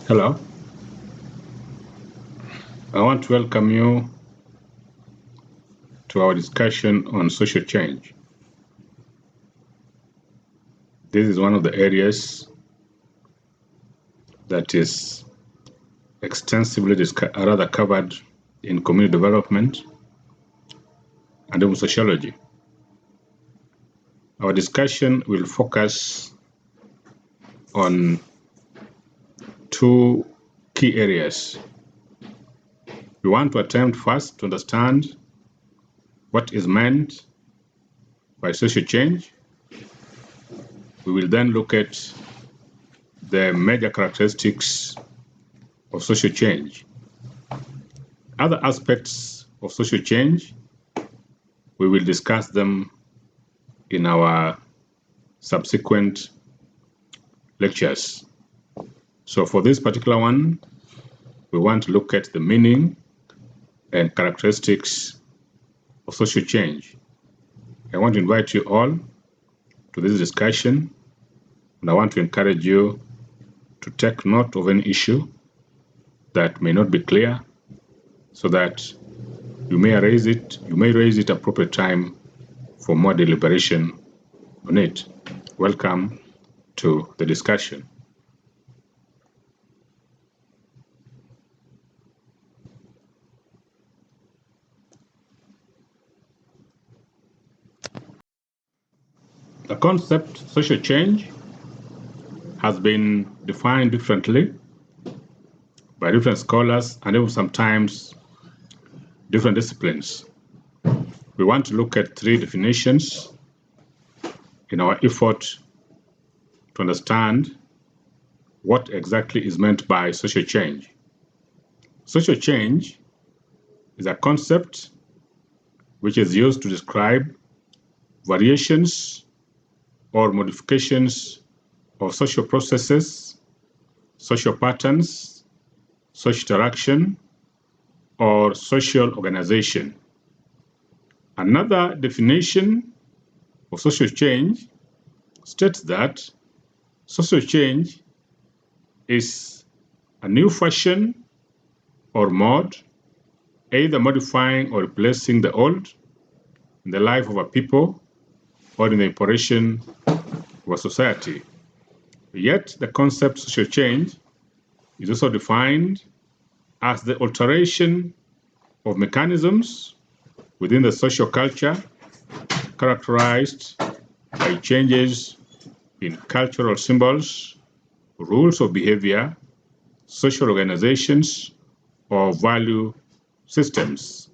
Hello, I want to welcome you to our discussion on social change. This is one of the areas that is extensively covered in community development and even sociology. Our discussion will focus on two key areas. We want to attempt first to understand what is meant by social change. We will then look at the major characteristics of social change. Other aspects of social change, we will discuss them in our subsequent lectures. So for this particular one, we want to look at the meaning and characteristics of social change. I want to invite you all to this discussion, and I want to encourage you to take note of any issue that may not be clear so that you may raise it appropriate time for more deliberation on it. Welcome to the discussion. The concept social change has been defined differently by different scholars and even sometimes different disciplines. We want to look at three definitions in our effort to understand what exactly is meant by social change. Social change is a concept which is used to describe variations or modifications of social processes, social patterns, social interaction, or social organization. Another definition of social change states that social change is a new fashion or mode, either modifying or replacing the old in the life of a people or in the operation of a society. Yet the concept social change is also defined as the alteration of mechanisms within the social culture characterized by changes in cultural symbols, rules of behavior, social organizations, or value systems.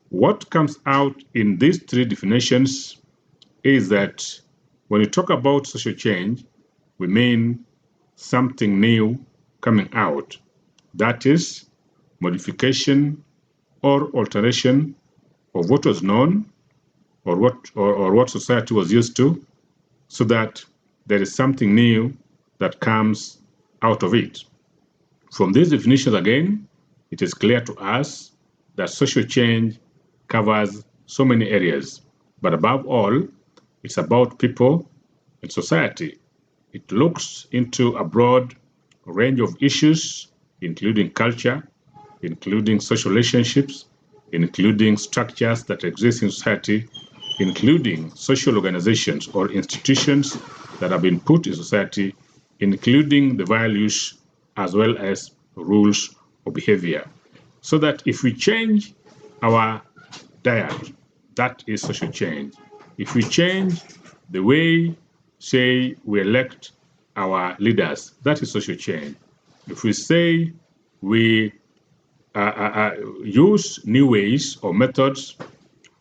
What comes out in these three definitions is that when we talk about social change, we mean something new coming out. That is, modification or alteration of what was known or what society was used to, so that there is something new that comes out of it. From these definitions again, it is clear to us that social change covers so many areas, but above all, it's about people and society. It looks into a broad range of issues, including culture, including social relationships, including structures that exist in society, including social organizations or institutions that have been put in society, including the values as well as rules of behavior. So that if we change our diet, that is social change. If we change the way, say, we elect our leaders, that is social change. If we say we use new ways or methods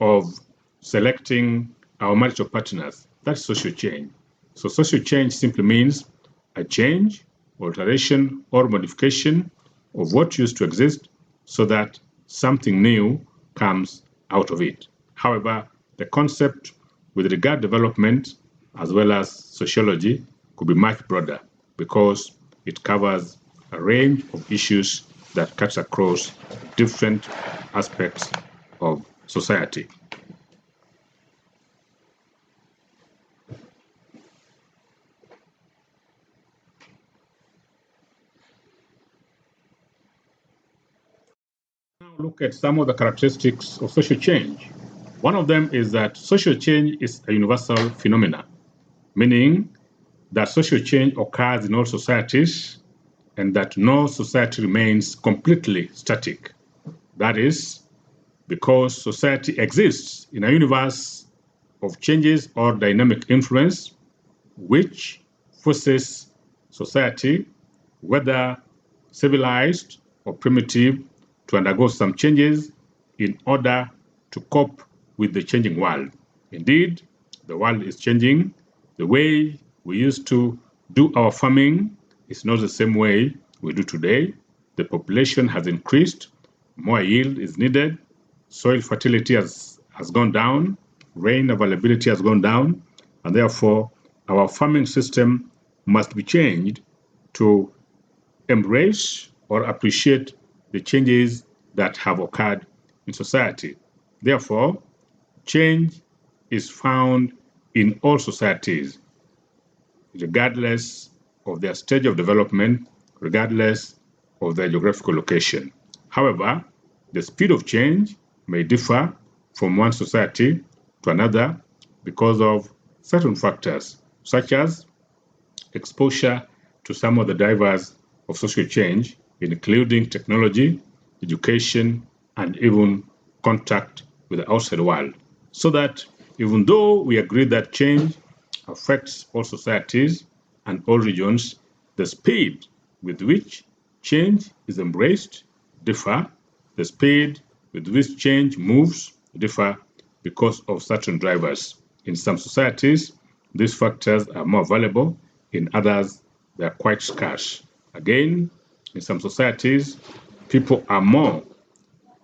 of selecting our marital partners, that's social change. So social change simply means a change, alteration, or modification of what used to exist so that something new comes out of it. However, the concept with regard to development as well as sociology could be much broader because it covers a range of issues that cuts across different aspects of society. look at some of the characteristics of social change. One of them is that social change is a universal phenomenon, meaning that social change occurs in all societies and that no society remains completely static. That is, because society exists in a universe of changes or dynamic influence, which forces society, whether civilized or primitive, to undergo some changes in order to cope with the changing world. Indeed, the world is changing. The way we used to do our farming is not the same way we do today. The population has increased, more yield is needed, soil fertility has gone down, rain availability has gone down, and therefore our farming system must be changed to embrace or appreciate the changes that have occurred in society. Therefore, change is found in all societies, regardless of their stage of development, regardless of their geographical location. However, the speed of change may differ from one society to another because of certain factors, such as exposure to some of the drivers of social change, including technology, education, and even contact with the outside world. So that even though we agree that change affects all societies and all regions, the speed with which change is embraced differ. The speed with which change moves differ because of certain drivers. In some societies, these factors are more valuable. In others, they are quite scarce. Again, in some societies, people are more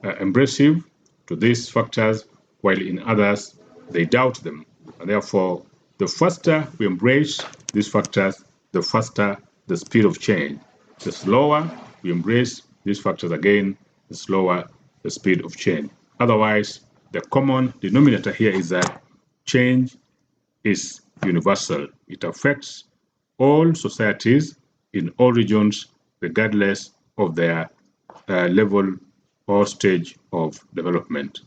embracive to these factors, while in others, they doubt them. And therefore, the faster we embrace these factors, the faster the speed of change. The slower we embrace these factors again, the slower the speed of change. Otherwise, the common denominator here is that change is universal. It affects all societies in all regions, regardless of their level or stage of development.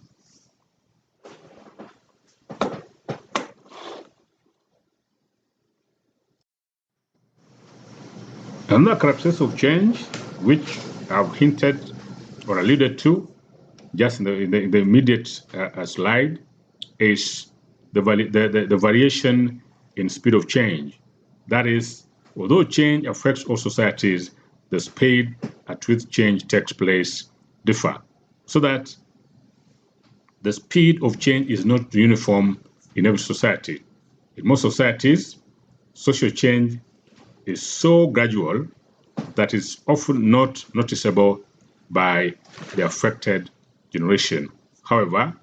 Another characteristic of change, which I've hinted or alluded to just in the immediate slide, is the variation in speed of change. That is, although change affects all societies, the speed at which change takes place differ, so that the speed of change is not uniform in every society. In most societies, social change is so gradual that it's often not noticeable by the affected generation. However,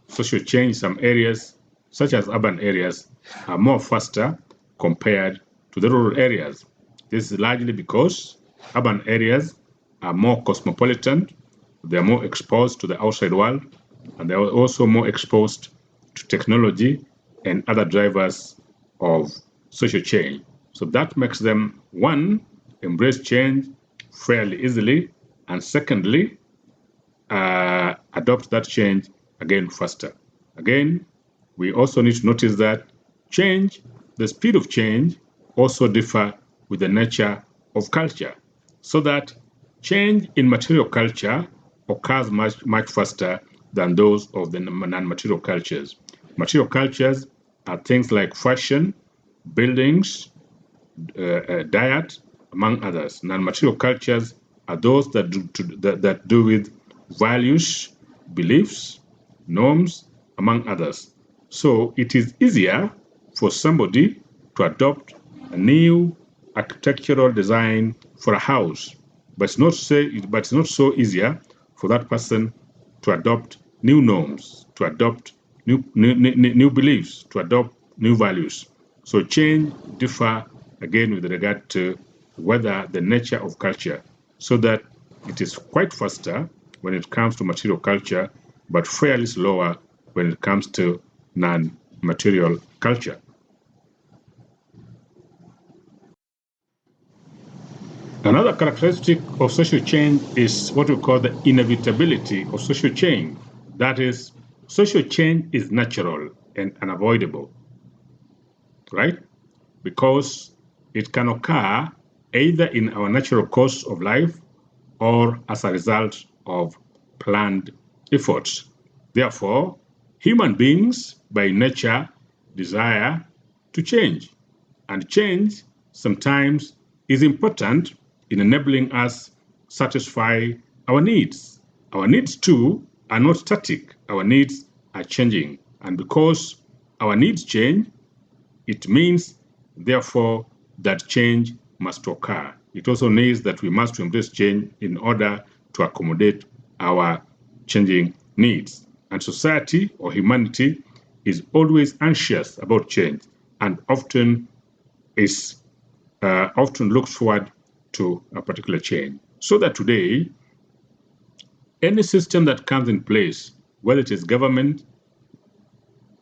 social change in some areas, such as urban areas, are more faster compared to the rural areas. This is largely because urban areas are more cosmopolitan, they are more exposed to the outside world, and they are also more exposed to technology and other drivers of social change. So that makes them, one, embrace change fairly easily, and secondly, adopt that change again faster. Again, we also need to notice that change, the speed of change, also differ with the nature of culture, so that change in material culture occurs much faster than those of the non-material cultures. Material cultures are things like fashion, buildings, diet, among others. Non-material cultures are those that do with values, beliefs, norms, among others. So it is easier for somebody to adopt a new architectural design for a house, but it's not so easier for that person to adopt new norms, to adopt new beliefs, to adopt new values. So change differ again with regard to whether the nature of culture, so that it is quite faster when it comes to material culture, but fairly slower when it comes to non-material culture. Another characteristic of social change is what we call the inevitability of social change. That is, social change is natural and unavoidable, right? Because it can occur either in our natural course of life or as a result of planned efforts. Therefore, human beings by nature desire to change, and change sometimes is important in enabling us satisfy our needs. Our needs too are not static. Our needs are changing, and because our needs change, it means therefore that change must occur. It also means that we must embrace change in order to accommodate our changing needs. And society or humanity is always anxious about change and often looks forward to a particular change. So that today, any system that comes in place, whether it is government,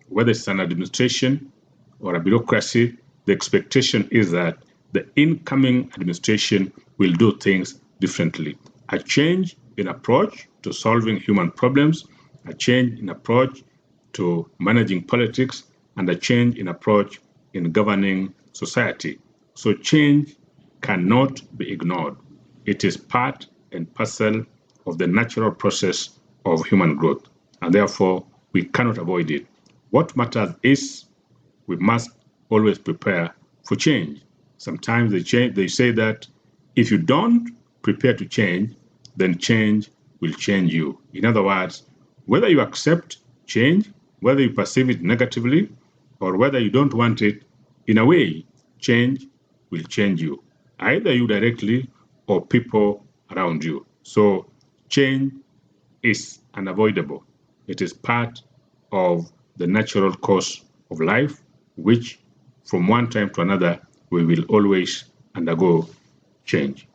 whether it's an administration or a bureaucracy, the expectation is that the incoming administration will do things differently. A change in approach to solving human problems, a change in approach to managing politics, and a change in approach in governing society. So change cannot be ignored. It is part and parcel of the natural process of human growth, and therefore we cannot avoid it. What matters is we must always prepare for change. Sometimes they say that if you don't prepare to change, then change will change you. In other words, whether you accept change, whether you perceive it negatively, or whether you don't want it, in a way, change will change you, either you directly or people around you. So change is unavoidable. It is part of the natural course of life, which from one time to another, we will always undergo change.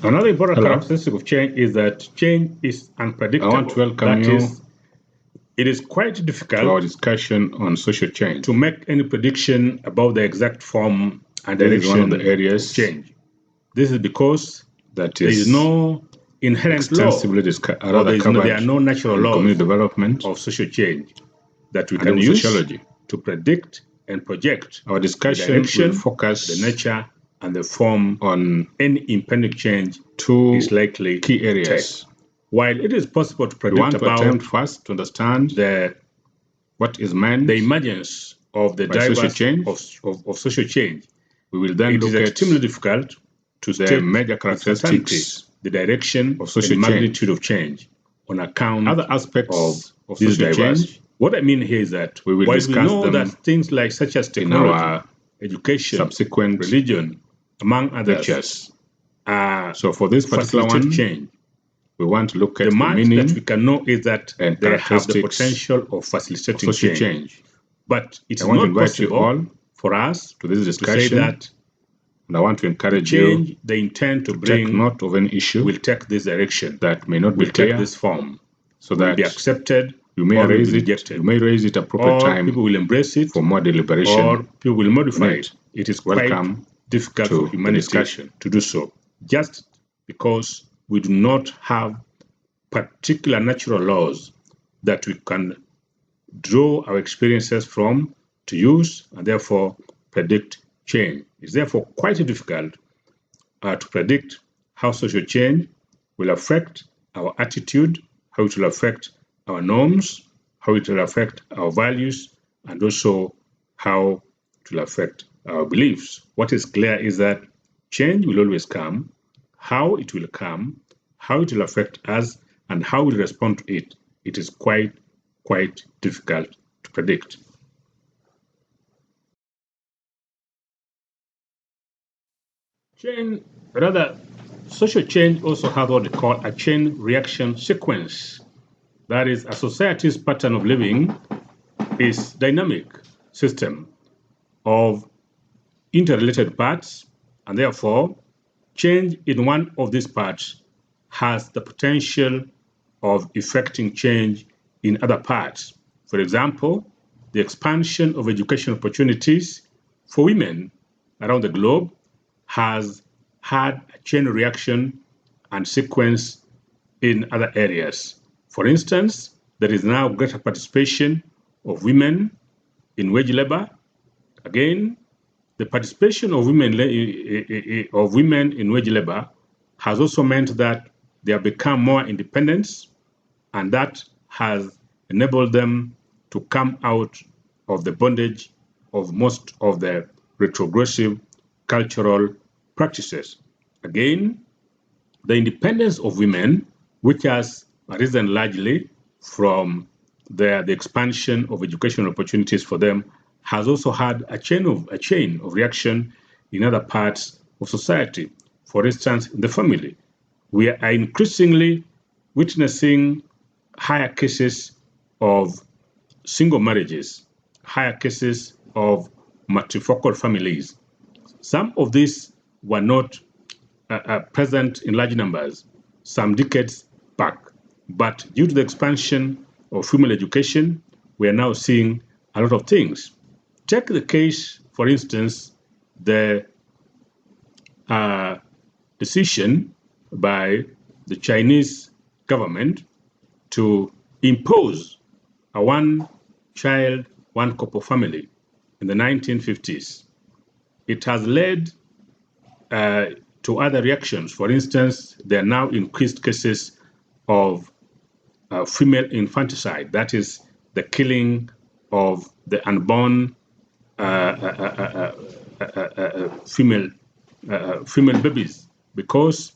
Another important characteristic of change is that change is unpredictable. I want to welcome you. It is quite difficult to our discussion on social change to make any prediction about the exact form and direction of the areas change. This is because there is no inherent law, or there are no natural laws community development of social change that we can use sociology to predict and project. Our discussion will focus the nature and the form on any impending change to is likely key areas. While it is possible to predict about first to understand what is meant the emergence of the drivers of social change, we will then look at extremely difficult to the major characteristics, the direction of social and magnitude of change on account other aspects of social change. What I mean here is that we will discuss them that things like such as technology, education, subsequent religion, among others, so for this particular one, change, we want to look at the meaning that we can know is that they have the potential of facilitating change. But it's not possible for us to this discussion to say that. And I want to encourage you they intend to bring take note of an issue will take this direction that may not be clear, take this form so that will be accepted. You may raise it. You may raise it at proper time. People will embrace it for more deliberation, or people will modify it. It is quite difficult for humanity to do so, just because we do not have particular natural laws that we can draw our experiences from to use and therefore predict change. It's therefore quite difficult to predict how social change will affect our attitude, how it will affect our norms, how it will affect our values, and also how it will affect our beliefs. What is clear is that change will always come. How it will come, how it will affect us, and how we'll respond to it, it is quite difficult to predict. Social change also has what they call a chain reaction sequence. That is, a society's pattern of living is dynamic system of interrelated parts, and therefore change in one of these parts has the potential of effecting change in other parts. For example, the expansion of education opportunities for women around the globe has had a chain reaction and sequence in other areas. For instance, there is now greater participation of women in wage labor. Again, the participation of women in wage labor has also meant that they have become more independent, and that has enabled them to come out of the bondage of most of the retrogressive cultural practices. Again, the independence of women, which has arisen largely from the expansion of educational opportunities for them, has also had a chain of reaction in other parts of society. For instance, in the family, we are increasingly witnessing higher cases of single marriages, higher cases of matrifocal families. Some of these were not present in large numbers some decades back, but due to the expansion of female education, we are now seeing a lot of things. Take the case, for instance, the decision by the Chinese government to impose a one-child, one-couple family in the 1950s. It has led to other reactions. For instance, there are now increased cases of female infanticide, that is, the killing of the unborn female babies, because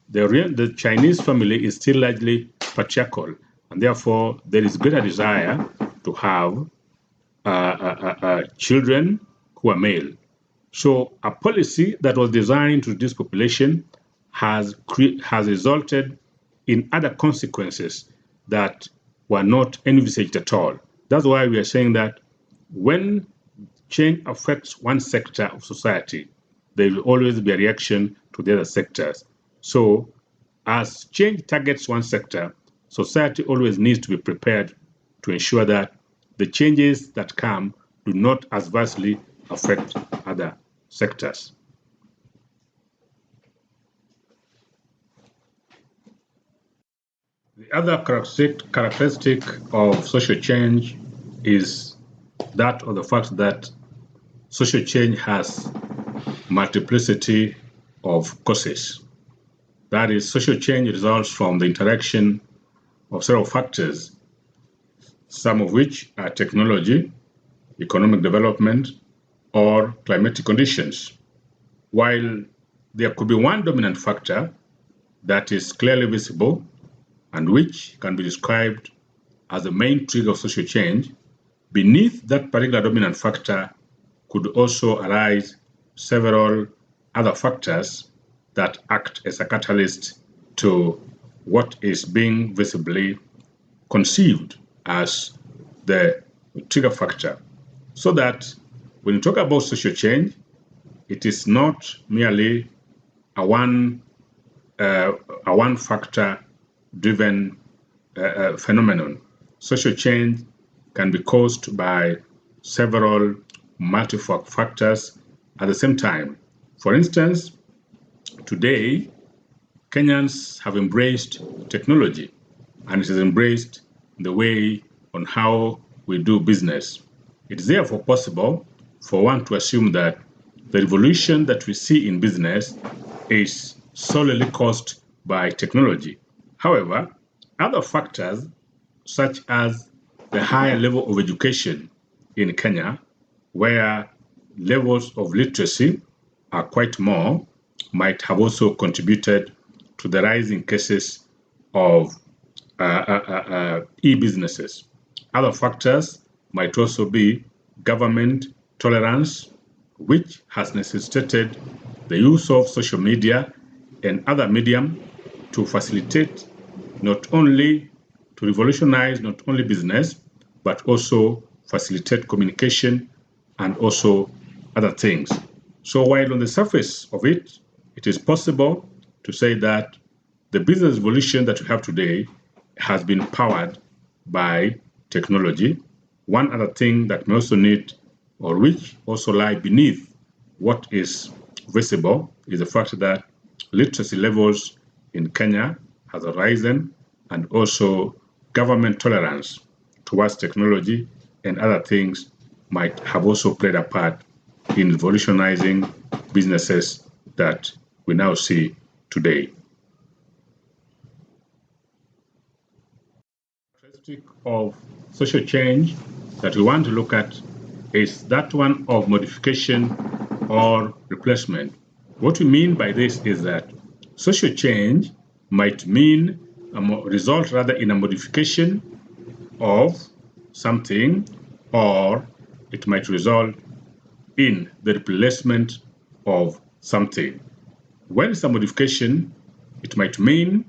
the Chinese family is still largely patriarchal, and therefore there is greater desire to have children who are male. So a policy that was designed to reduce population has resulted in other consequences that were not envisaged at all. That's why we are saying that when change affects one sector of society, there will always be a reaction to the other sectors. So as change targets one sector, society always needs to be prepared to ensure that the changes that come do not adversely affect other sectors. The other characteristic of social change is that of the fact that social change has multiplicity of causes. That is, social change results from the interaction of several factors, some of which are technology, economic development, or climatic conditions. While there could be one dominant factor that is clearly visible and which can be described as the main trigger of social change, beneath that particular dominant factor could also arise several other factors that act as a catalyst to what is being visibly conceived as the trigger factor. So that when you talk about social change, it is not merely a one factor driven phenomenon. Social change can be caused by several multiple factors at the same time. For instance, today, Kenyans have embraced technology, and it is embraced the way on how we do business. It is therefore possible for one to assume that the revolution that we see in business is solely caused by technology. However, other factors, such as the higher level of education in Kenya, where levels of literacy are quite more, might have also contributed to the rising cases of e-businesses. Other factors might also be government tolerance, which has necessitated the use of social media and other medium to facilitate not only to revolutionize not only business, but also facilitate communication and also other things. So while on the surface of it, it is possible to say that the business revolution that we have today has been powered by technology. One other thing that we also need or which also lie beneath what is visible, is the fact that literacy levels in Kenya has risen, and also government tolerance towards technology and other things might have also played a part in revolutionizing businesses that we now see today. Characteristic of social change that we want to look at is that one of modification or replacement. What we mean by this is that social change might mean result rather in a modification of something, or it might result in the replacement of something. When it's a modification, it might mean,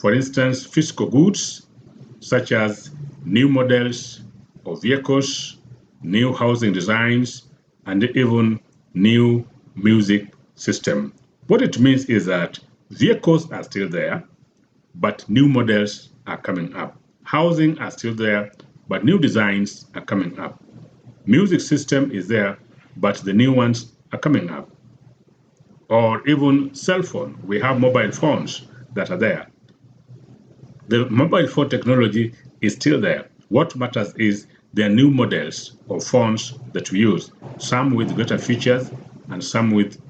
for instance, physical goods such as new models of vehicles, new housing designs, and even new music system. What it means is that vehicles are still there, but new models are coming up. Housing are still there, but new designs are coming up. Music system is there, but the new ones are coming up. Or even cell phone, we have mobile phones that are there. The mobile phone technology is still there. What matters is there are new models of phones that we use, some with greater features and some with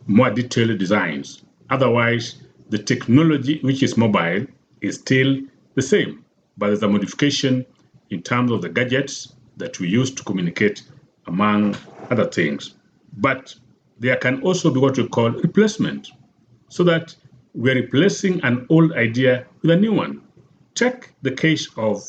more detailed designs. Otherwise, the technology which is mobile is still the same, but there's a modification in terms of the gadgets that we use to communicate, among other things. But there can also be what we call replacement, so that we're replacing an old idea with a new one. Take the case of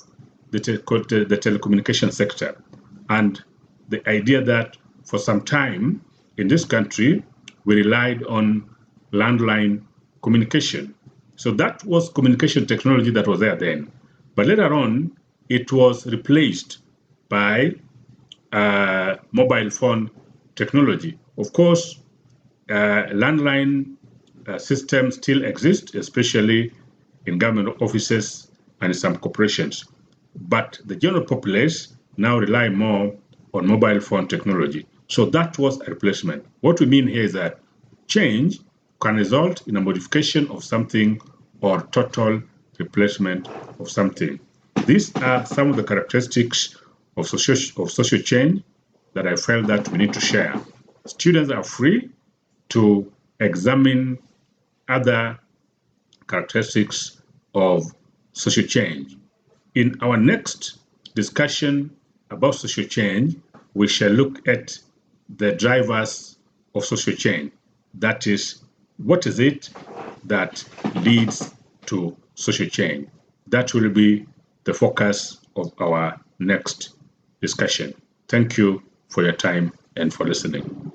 the telecommunication sector and the idea that for some time in this country, we relied on landline communication. So that was communication technology that was there then. But later on, it was replaced by mobile phone technology. Of course, landline systems still exist, especially in government offices and some corporations. But the general populace now rely more on mobile phone technology. So that was a replacement. What we mean here is that change can result in a modification of something or total replacement of something. These are some of the characteristics of social change that I felt that we need to share. Students are free to examine other characteristics of social change. In our next discussion about social change, we shall look at the drivers of social change. That is, what is it that leads to social change? That will be the focus of our next discussion. Thank you for your time and for listening.